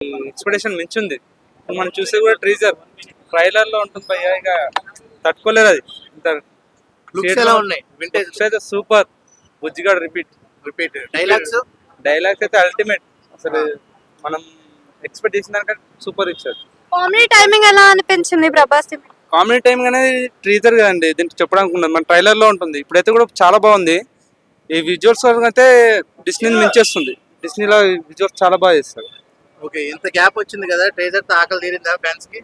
Expectation మించింది. ఇప్పుడు మనం చూసే కూడా ట్రైలర్ లో ఉంటుంది భయ్యా, ఇక తట్టుకోలేరు అది. ఇంత లుక్స్ ఎలా ఉన్నాయి? వింటేజ్ looks అయితే super. Bujjigadu repeat dialogues dialogues అయితే అల్టిమేట్. అసలు మనం ఎక్స్పెక్ట్ చేసిన దానికంటే సూపర్ ఇచ్చారు. కామెడీ టైమింగ్ ఎలా అనిపించింది ప్రభాస్? కామెడీ టైం అనేది ట్రీజర్ కదండి, దీనికి చెప్పడానికి ఉండదు, మన ట్రైలర్ లో ఉంటుంది. ఇప్పుడైతే కూడా చాలా బాగుంది. ఈ విజువల్స్ అయితే డిస్నీని మించేస్తుంది. డిస్నీలో విజువల్స్ చాలా బాగా చేస్తారు. ఓకే, ఇంత గ్యాప్ వచ్చింది కదా, ట్రైలర్ తో ఆకలి తీరిందా ఫ్యాన్స్ కి?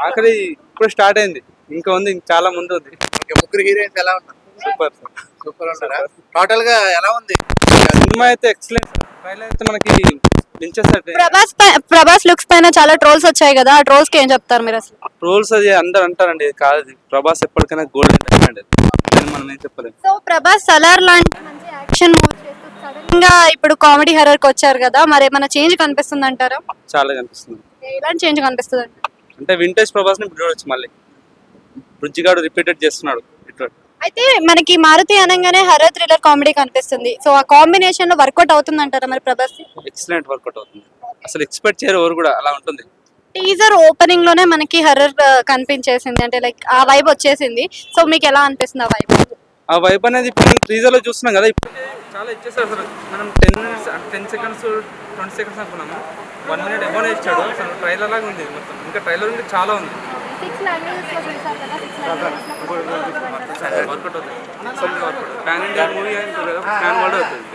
ఆఖరి ఇప్పుడు స్టార్ట్ అయింది, ఇంకా ఉంది, ఇంకా చాలా ముందు ఉంది. ఓకే, ముగ్గురు హీరోయిన్స్ ఎలా ఉన్నారు? సూపర్ సూపర్ ఉన్నారా? టోటల్ గా ఎలా ఉంది సినిమా అయితే ఎక్సలెంట్. ట్రైలర్ అయితే మనకి మించేస్తారు. ప్రభాస్ లుక్స్ పైన చాలా ట్రోల్స్ వచ్చాయి కదా, ఆ ట్రోల్స్ కి ఏం చెప్తారు మీరు అసలు? ట్రోల్స్ అది అందరు అంటారండి, ఇది కాదు. ప్రభాస్ ఎప్పటికైనా గోల్డెన్ డైమండ్, మనం ఏం చెప్పలేము. సో ప్రభాస్ సలార్ లాంటి మంచి యాక్షన్ మూవీ చేస్తూ సడన్ గా ఇప్పుడు కామెడీ హర్రర్ కి వచ్చారు కదా, మరి ఏమైనా చేంజ్ కనిపిస్తుంది అంటారా? చాలా కనిపిస్తుంది. ఎలాంటి చేంజ్ కనిపిస్తుంది? అంటే వింటేజ్ ప్రభాస్ ని ఇప్పుడు చూడొచ్చు. మళ్ళీ బుజ్జిగాడు రిపీటెడ్ చేస్తున్నాడు. అయితే మనకి మారుతి అనగానే హర్రర్ థ్రిల్లర్ కామెడీ కనిపిస్తుంది. సో ఆ కాంబినేషన్ లో వర్కౌట్ అవుతుంది అంటారా మరి ప్రభాస్? ఎక్సలెంట్ వర్కౌట్ అవుతుంది. అసలు ఎక్స్పెక్ట్ చేయరు ఎవరు కూడా, అలా ఉంటుంది. టీజర్ ఓపెనింగ్ లోనే మనకి హర్రర్ కనిపించేసింది, అంటే లైక్ ఆ వైబ్ వచ్చేసింది. సో మీకు ఎలా అనిపిస్తుంది ఆ వైబ్? ఆ వైబ్ అనేది ఇప్పుడు టీజర్ లో చూస్తున్నాం కదా, ఇప్పుడు చాలా ఇచ్చేసారు. అసలు మనం 10 సెకండ్స్ 20 సెకండ్స్ అనుకున్నాము, 1 మినిట్ ఎవరు ఇచ్చాడు. అసలు ట్రైలర్ లాగా ఉంది మొత్తం. ఇంకా ట్రైలర్ ఉంది, చాలా ఉంది. వర్కౌట్ అవుతుంది. పాన్ ఇండియా మూవీ కదా, ప్యాన్ వరల్డ్ అవుతుంది.